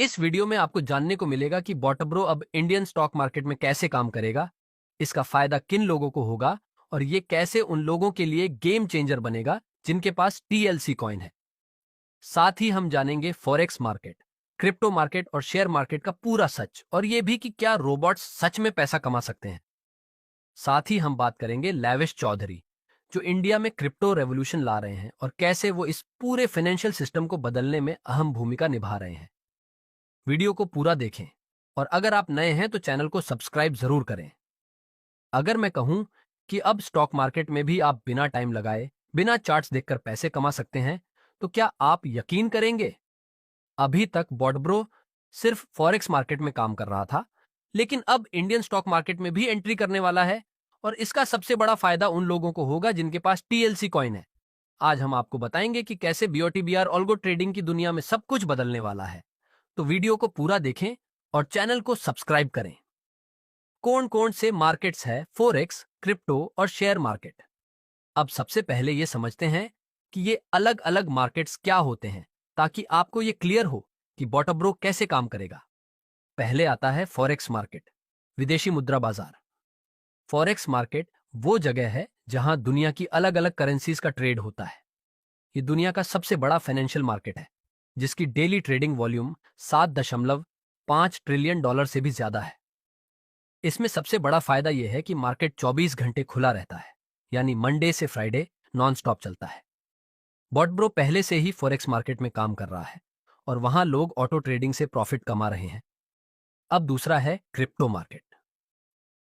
इस वीडियो में आपको जानने को मिलेगा कि बॉटब्रो अब इंडियन स्टॉक मार्केट में कैसे काम करेगा, इसका फायदा किन लोगों को होगा और ये कैसे उन लोगों के लिए गेम चेंजर बनेगा जिनके पास टीएलसी कॉइन है। साथ ही हम जानेंगे फॉरेक्स मार्केट, क्रिप्टो मार्केट और शेयर मार्केट का पूरा सच, और ये भी कि क्या रोबोट्स सच में पैसा कमा सकते हैं। साथ ही हम बात करेंगे लेविश चौधरी, जो इंडिया में क्रिप्टो रेवोल्यूशन ला रहे हैं और कैसे वो इस पूरे फाइनेंशियल सिस्टम को बदलने में अहम भूमिका निभा रहे हैं। वीडियो को पूरा देखें और अगर आप नए हैं तो चैनल को सब्सक्राइब जरूर करें। अगर मैं कहूं कि अब स्टॉक मार्केट में भी आप बिना टाइम लगाए, बिना चार्ट्स देखकर पैसे कमा सकते हैं, तो क्या आप यकीन करेंगे? अभी तक बॉटब्रो सिर्फ फॉरेक्स मार्केट में काम कर रहा था, लेकिन अब इंडियन स्टॉक मार्केट में भी एंट्री करने वाला है और इसका सबसे बड़ा फायदा उन लोगों को होगा जिनके पास टीएलसी कॉइन है। आज हम आपको बताएंगे कि कैसे बीओटीबीआर ऑल्गो ट्रेडिंग की दुनिया में सब कुछ बदलने वाला है। तो वीडियो को पूरा देखें और चैनल को सब्सक्राइब करें। कौन कौन से मार्केट्स है फॉरेक्स, क्रिप्टो और शेयर मार्केट? अब सबसे पहले ये समझते हैं कि ये अलग अलग मार्केट्स क्या होते हैं, ताकि आपको ये क्लियर हो कि बॉटब्रो कैसे काम करेगा। पहले आता है फॉरेक्स मार्केट, विदेशी मुद्रा बाजार। फॉरेक्स मार्केट वो जगह है जहां दुनिया की अलग अलग करेंसीज का ट्रेड होता है। ये दुनिया का सबसे बड़ा फाइनेंशियल मार्केट है, जिसकी daily trading volume 7.5 trillion dollar से भी ज्यादा है। इसमें सबसे बड़ा फायदा यह है कि मार्केट 24 घंटे खुला रहता है, यानी मंडे से फ्राइडे नॉन स्टॉप चलता है। बॉटब्रो पहले से ही फॉरेक्स मार्केट में काम कर रहा है और वहां लोग ऑटो ट्रेडिंग से प्रॉफिट कमा रहे हैं। अब दूसरा है क्रिप्टो मार्केट।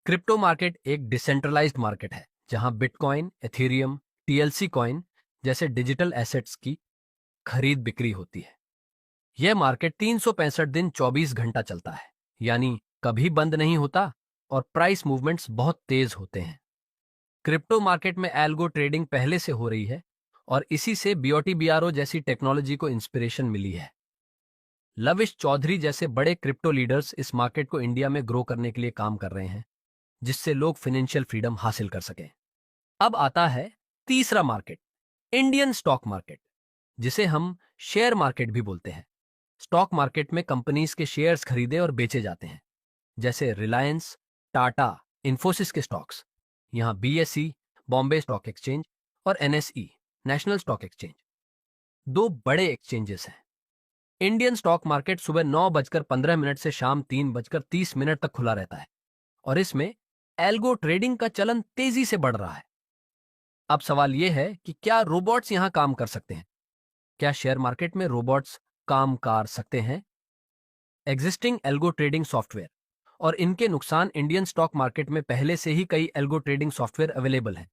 क्रिप्टो मार्केट एक डिसेंट्रलाइज्ड मार्केट है जहां बिटकॉइन, एथेरियम, टीएलसी कॉइन जैसे डिजिटल एसेट्स की खरीद बिक्री होती है। यह मार्केट 365 दिन 24 घंटा चलता है, यानी कभी बंद नहीं होता और प्राइस मूवमेंट्स बहुत तेज होते हैं। क्रिप्टो मार्केट में एल्गो ट्रेडिंग पहले से हो रही है और इसी से बीओटीबीआरओ जैसी टेक्नोलॉजी को इंस्पिरेशन मिली है। लविश चौधरी जैसे बड़े क्रिप्टो लीडर्स इस मार्केट को इंडिया में ग्रो करने के लिए काम कर रहे हैं, जिससे लोग फाइनेंशियल फ्रीडम हासिल कर सकें। अब आता है तीसरा मार्केट, इंडियन स्टॉक मार्केट, जिसे हम शेयर मार्केट भी बोलते हैं। स्टॉक मार्केट में कंपनीज के शेयर्स खरीदे और बेचे जाते हैं, जैसे रिलायंस, टाटा, इन्फोसिस के स्टॉक्स। यहाँ बीएसई, बॉम्बे स्टॉक एक्सचेंज, और एनएसई, नेशनल स्टॉक एक्सचेंज, दो बड़े एक्सचेंजेस हैं। इंडियन स्टॉक मार्केट सुबह 9:15 से शाम 3:30 तक खुला रहता है और इसमें एल्गो ट्रेडिंग का चलन तेजी से बढ़ रहा है। अब सवाल यह है कि क्या रोबोट्स यहां काम कर सकते हैं? क्या शेयर मार्केट में रोबोट्स काम कर सकते हैं? एग्जिस्टिंग एल्गो ट्रेडिंग सॉफ्टवेयर और इनके नुकसान। इंडियन स्टॉक मार्केट में पहले से ही कई एल्गो ट्रेडिंग सॉफ्टवेयर अवेलेबल हैं,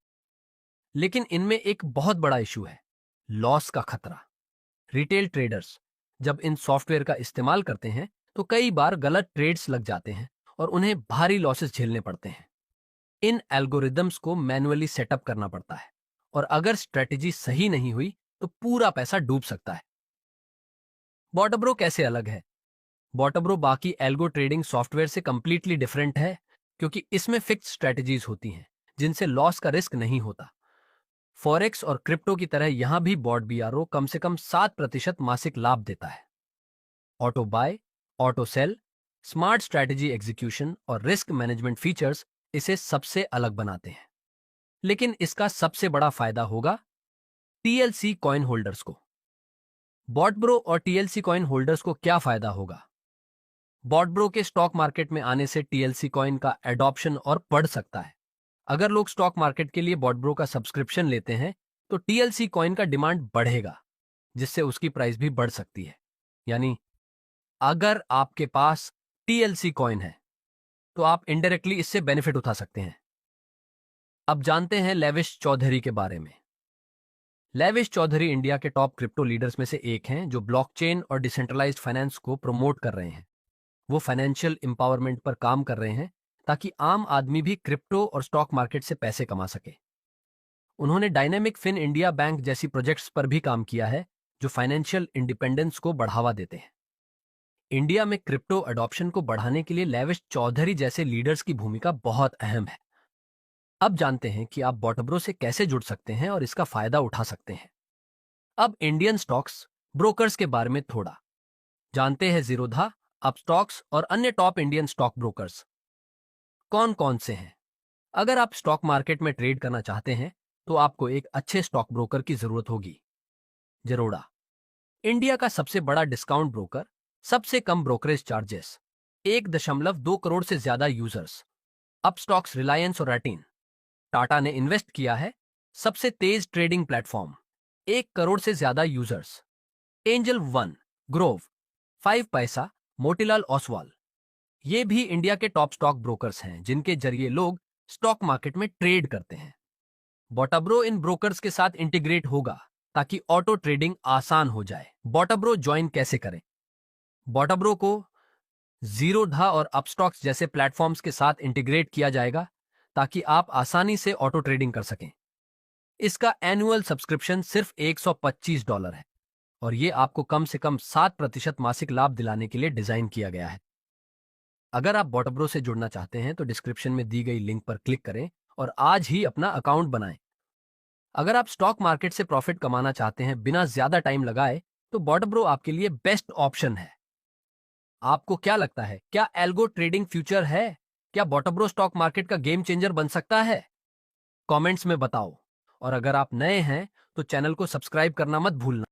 लेकिन इनमें एक बहुत बड़ा इशू है, लॉस का खतरा। रिटेल ट्रेडर्स जब इन सॉफ्टवेयर का इस्तेमाल करते हैं तो कई बार गलत ट्रेड्स लग जाते हैं और उन्हें भारी लॉसेस झेलने पड़ते हैं। इन एल्गोरिदम्स को मैन्युअली सेटअप करना पड़ता है और अगर स्ट्रेटेजी सही नहीं हुई तो पूरा पैसा डूब सकता है। बॉटब्रो कैसे अलग है? बॉटब्रो बाकी एल्गो ट्रेडिंग सॉफ्टवेयर से कंप्लीटली डिफरेंट है, क्योंकि इसमें फिक्स स्ट्रेटेजीज होती हैं जिनसे लॉस का रिस्क नहीं होता। फॉरेक्स और क्रिप्टो की तरह यहां भी बॉट बीआरओ कम से कम 7% मासिक लाभ देता है। Auto buy, auto sell, smart strategy execution और रिस्क मैनेजमेंट फीचर्स इसे सबसे अलग बनाते हैं। लेकिन इसका सबसे बड़ा फायदा होगा टीएलसी कॉइन होल्डर्स को। बॉटब्रो और टीएलसी कॉइन होल्डर्स को क्या फायदा होगा? बॉटब्रो के स्टॉक मार्केट में आने से टीएलसी कॉइन का एडॉप्शन और बढ़ सकता है। अगर लोग स्टॉक मार्केट के लिए बॉटब्रो का सब्सक्रिप्शन लेते हैं तो टीएलसी कॉइन का डिमांड बढ़ेगा, जिससे उसकी प्राइस भी बढ़ सकती है। यानी अगर आपके पास टीएलसी कॉइन है तो आप इनडायरेक्टली इससे बेनिफिट उठा सकते हैं। अब जानते हैं लेविश चौधरी के बारे में। लेविश चौधरी इंडिया के टॉप क्रिप्टो लीडर्स में से एक हैं, जो ब्लॉकचेन और डिसेंट्रलाइज्ड फाइनेंस को प्रमोट कर रहे हैं। वो फाइनेंशियल एम्पावरमेंट पर काम कर रहे हैं ताकि आम आदमी भी क्रिप्टो और स्टॉक मार्केट से पैसे कमा सके। उन्होंने डायनेमिक फिन इंडिया बैंक जैसी प्रोजेक्ट्स पर भी काम किया है, जो फाइनेंशियल इंडिपेंडेंस को बढ़ावा देते हैं। इंडिया में क्रिप्टो अडॉप्शन को बढ़ाने के लिए लेविश चौधरी जैसे लीडर्स की भूमिका बहुत अहम है। अब जानते हैं कि आप बॉटब्रो से कैसे जुड़ सकते हैं और इसका फायदा उठा सकते हैं। अब इंडियन स्टॉक्स ब्रोकर्स के बारे में थोड़ा। जानते हैं जीरोधा, अपस्टॉक्स और अन्य टॉप इंडियन स्टॉक ब्रोकर्स कौन कौन से हैं। अगर आप स्टॉक मार्केट में ट्रेड करना चाहते हैं तो आपको एक अच्छे स्टॉक ब्रोकर की जरूरत होगी। जरोड़ा, इंडिया का सबसे बड़ा डिस्काउंट ब्रोकर, सबसे कम ब्रोकरेज चार्जेस, 1.2 करोड़ से ज्यादा यूजर्स। अपस्टॉक्स, रिलायंस और रैटिन, टाटा ने इन्वेस्ट किया है, सबसे तेज ट्रेडिंग प्लेटफॉर्म, 1 करोड़ से ज्यादा यूजर्स। एंजल वन, ग्रोव, 5 पैसा, मोतीलाल ओसवाल, ये भी इंडिया के टॉप स्टॉक ब्रोकर्स हैं जिनके जरिए लोग स्टॉक मार्केट में ट्रेड करते हैं। बॉटब्रो इन ब्रोकर्स के साथ इंटीग्रेट होगा ताकि ऑटो ट्रेडिंग आसान हो जाए। बॉटब्रो ज्वाइन कैसे करें? बॉटब्रो को जीरोधा और अपस्टॉक्स जैसे प्लेटफॉर्म्स के साथ इंटीग्रेट किया जाएगा ताकि आप आसानी से ऑटो ट्रेडिंग कर सकें। इसका एनुअल सब्सक्रिप्शन सिर्फ $125 है और ये आपको कम से कम 7% मासिक लाभ दिलाने के लिए डिजाइन किया गया है। अगर आप बॉटब्रो से जुड़ना चाहते हैं तो डिस्क्रिप्शन में दी गई लिंक पर क्लिक करें और आज ही अपना अकाउंट बनाएं। अगर आप स्टॉक मार्केट से प्रॉफिट कमाना चाहते हैं बिना ज्यादा टाइम लगाए तो बॉटब्रो आपके लिए बेस्ट ऑप्शन है। आपको क्या लगता है, क्या एल्गो ट्रेडिंग फ्यूचर है? क्या बॉटब्रो स्टॉक मार्केट का गेम चेंजर बन सकता है? कमेंट्स में बताओ। और अगर आप नए हैं तो चैनल को सब्सक्राइब करना मत भूलना।